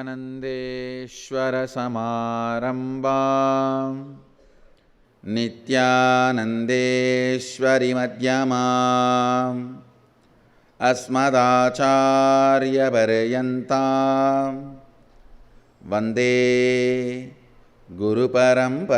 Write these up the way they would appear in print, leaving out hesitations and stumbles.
सच्चिदानन्देश्वरसमारम्भां नित्यानन्देश्वरिमध्यमाम् अस्मदाचार्यपर्यन्तां वन्दे गुरुपरम्पराम्.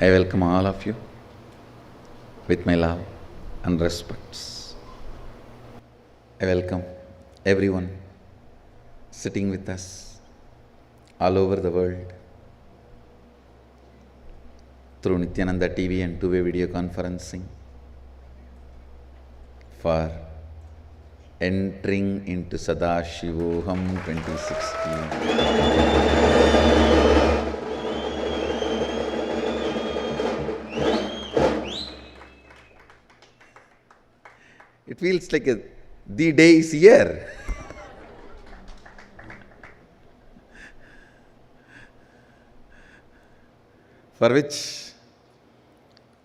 I welcome all of you with my love and respects. I welcome everyone sitting with us all over the world through Nityananda TV and two-way video conferencing for entering into Sadashivoham 2016. It feels like the day is here. For which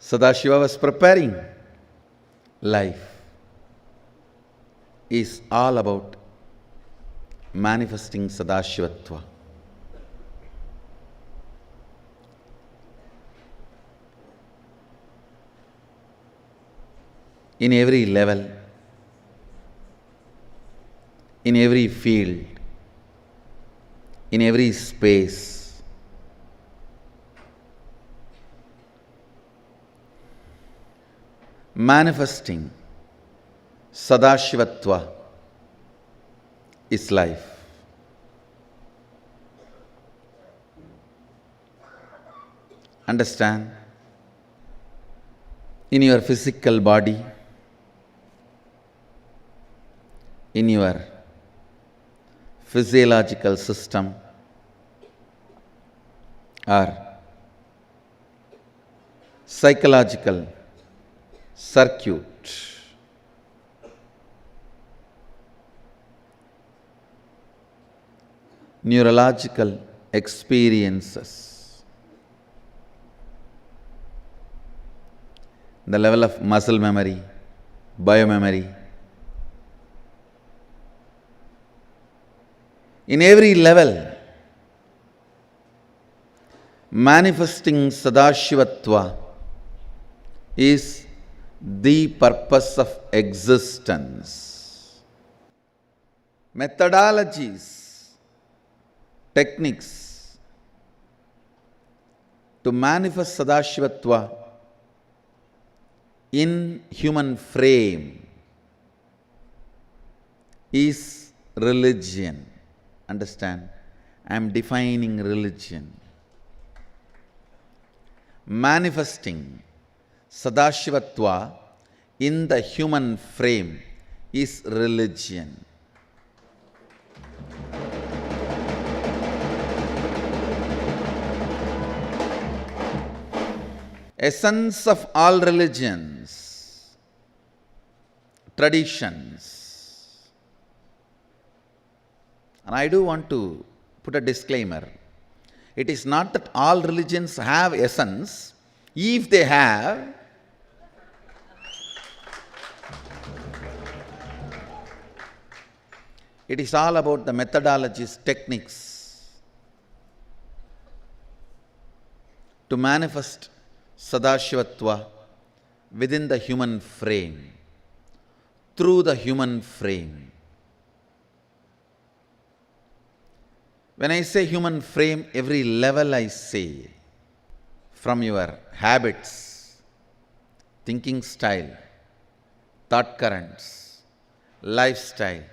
Sadashiva was preparing. Life is all about manifesting Sadashivatva. In every level, in every field, in every space, manifesting Sadashivatva is life. Understand? In your physical body, in your physiological system, or psychological circuit, neurological experiences, the level of muscle memory, biomemory. In every level, manifesting Sadashivatva is the purpose of existence. Methodologies, techniques to manifest Sadashivatva in human frame is religion. Understand? I am defining religion. Manifesting Sadashivatva in the human frame is religion. Essence of all religions, traditions. And I do want to put a disclaimer. It is not that all religions have essence. If they have, it is all about the methodologies, techniques to manifest Sadashivatva within the human frame, through the human frame. When I say human frame, every level I say, from your habits, thinking style, thought currents, lifestyle,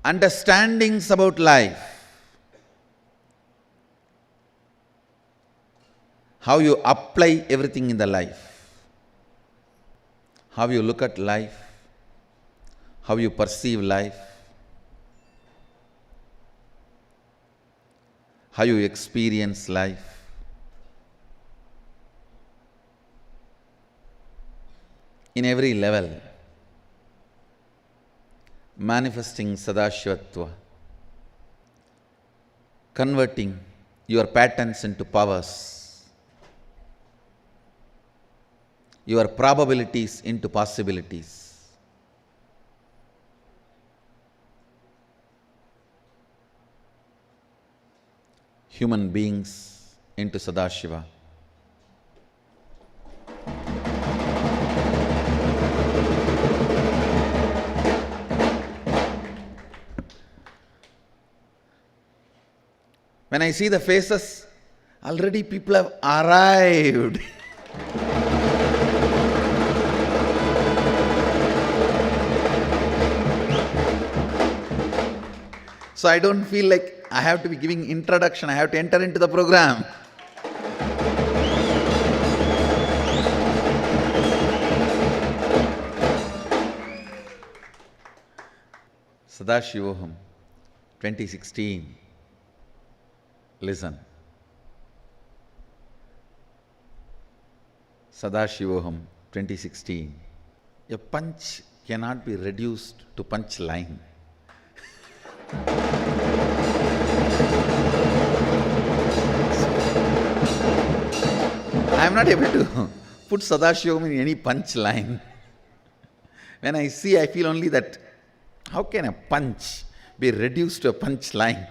understandings about life, how you apply everything in the life, how you look at life, how you perceive life, how you experience life. In every level, manifesting Sadashivatva, converting your patterns into powers, your probabilities into possibilities. Human beings into Sadashiva. When I see the faces, already people have arrived. So I don't feel like I have to be giving introduction, I have to enter into the program. Sadashivoham, 2016. Listen. Sadashivoham, 2016. A punch cannot be reduced to punch line. I am not able to put Sadashivoham in any punch line. When I see, I feel only that how can a punch be reduced to a punch line?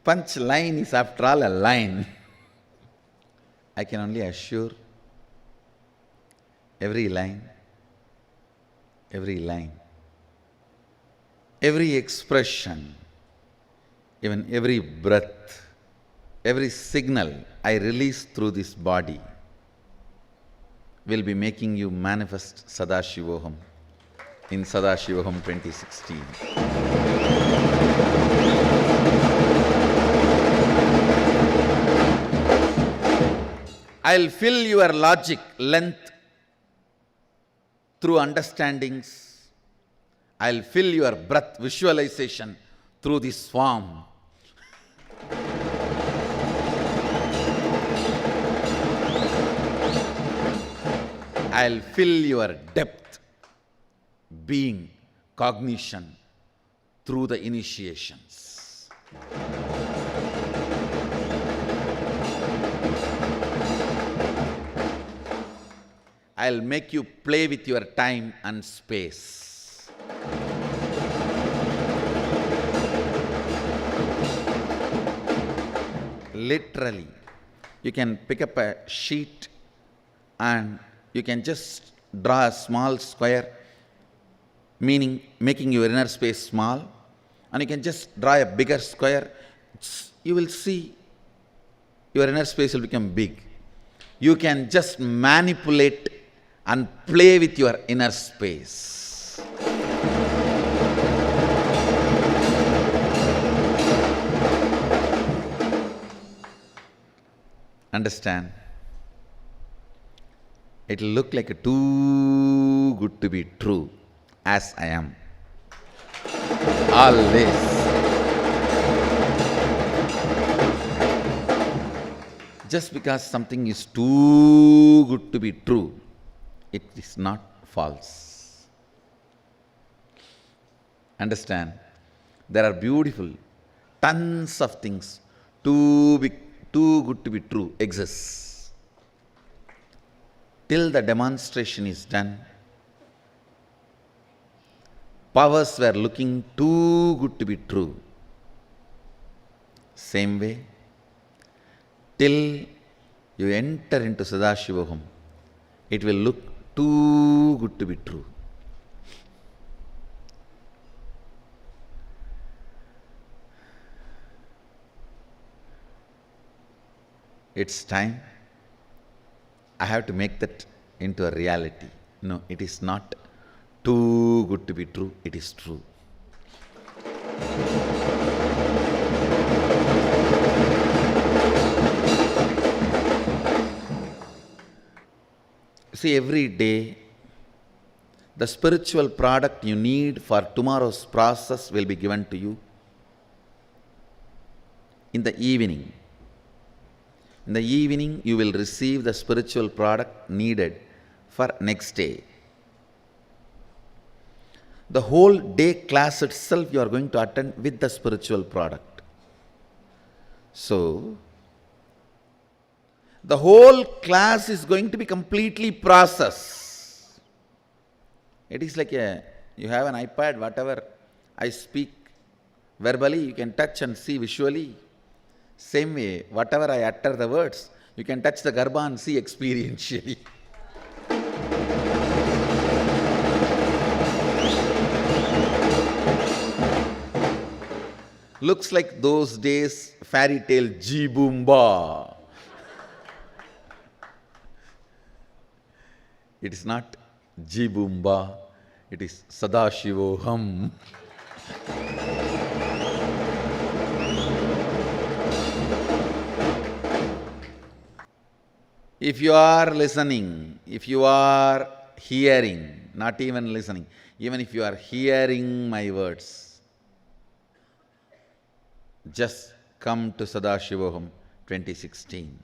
Punch line is after all a line. I can only assure every line, every expression, even every breath, every signal I release through this body will be making you manifest Sadashivoham in Sadashivoham 2016. I'll fill your logic length through understandings. I'll fill your breath visualization through this form. I'll fill your depth, being, cognition through the initiations. I'll make you play with your time and space. Literally, you can pick up a sheet and you can just draw a small square, meaning making your inner space small, and you can just draw a bigger square. You will see your inner space will become big. You can just manipulate and play with your inner space. Understand? It will look like too good to be true, as I am. Always. Just because something is too good to be true, it is not false. Understand? There are beautiful, tons of things too big, too good to be true exists. Till the demonstration is done, powers were looking too good to be true. Same way, till you enter into Sadashivoham, it will look too good to be true. It's time. I have to make that into a reality. No, it is not too good to be true, it is true. See, every day, the spiritual product you need for tomorrow's process will be given to you in the evening. In the evening, you will receive the spiritual product needed for next day. The whole day class itself you are going to attend with the spiritual product. So, the whole class is going to be completely processed. It is like you have an iPad, whatever I speak verbally, you can touch and see visually. Same way, whatever I utter the words, you can touch the Garbha and see experientially. Looks like those days fairy tale Jibumba. It is not Jibumba, it is Sadashivoham. If you are listening, if you are hearing, not even listening, even if you are hearing my words, just come to Sadashivoham 2016.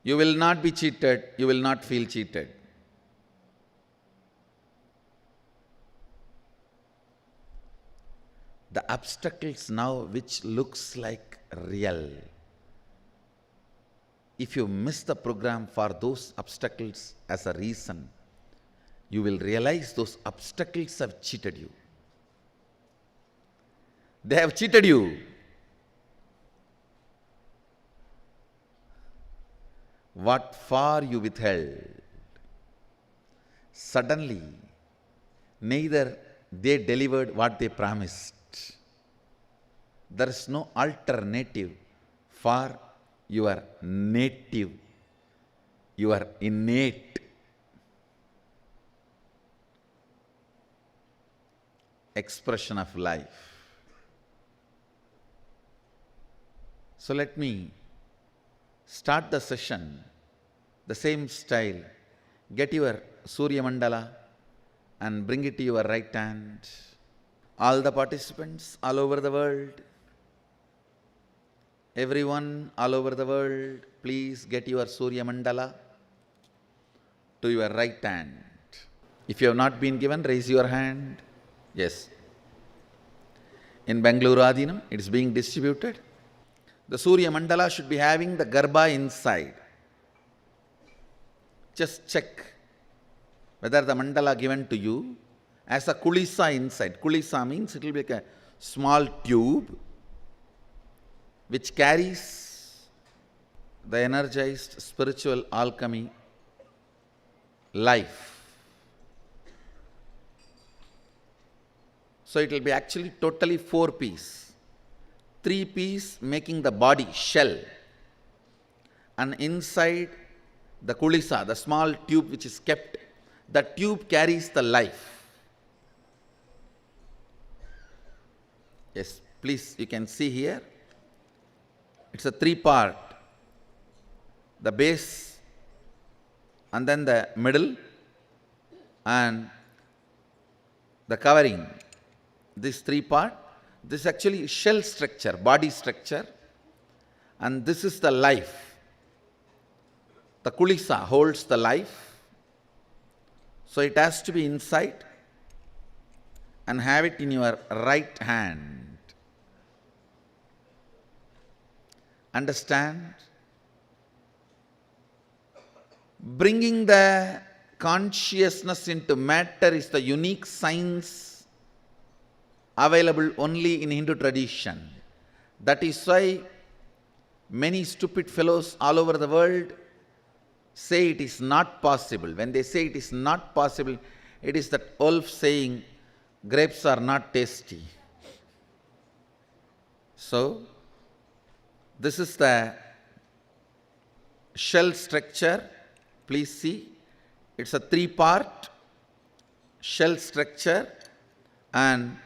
You will not be cheated, you will not feel cheated. The obstacles now which looks like real, if you miss the program for those obstacles as a reason, you will realize those obstacles have cheated you. They have cheated you. What for you withheld? Suddenly, neither they delivered what they promised. There is no alternative for your native, your innate expression of life. So let me start the session, the same style. Get your Surya Mandala and bring it to your right hand. All the participants all over the world, everyone all over the world, please get your Surya Mandala to your right hand. If you have not been given, raise your hand. Yes. In Bangalore Adhinam, it is being distributed. The Surya Mandala should be having the Garbha inside. Just check whether the mandala given to you as a kulisa inside. Kulisa means it will be like a small tube which carries the energized spiritual alchemy life. So it will be actually totally 4-piece. 3-piece making the body shell, and inside the kulisa, the small tube which is kept, the tube carries the life. Yes, please, you can see here. It's a 3-part. The base, and then the middle, and the covering. This 3-part, this is actually shell structure, body structure, and this is the life. The kulisa holds the life, so it has to be inside, and have it in your right hand. Understand? Bringing the consciousness into matter is the unique science available only in Hindu tradition. That is why many stupid fellows all over the world say it is not possible. When they say it is not possible, it is that wolf saying grapes are not tasty. So, this is the shell structure. Please see, it's a 3-part shell structure, and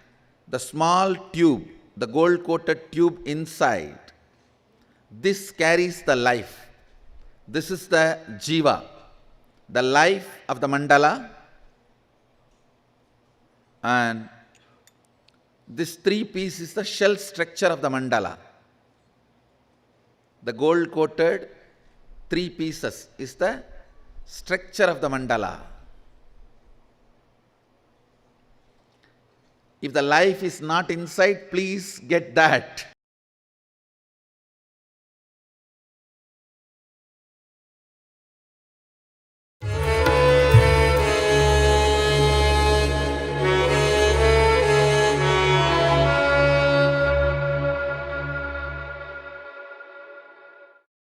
the small tube, the gold-coated tube inside, this carries the life. This is the jiva, the life of the mandala, and this 3-piece is the shell structure of the mandala. The gold-coated 3 pieces is the structure of the mandala. If the life is not inside, please get that.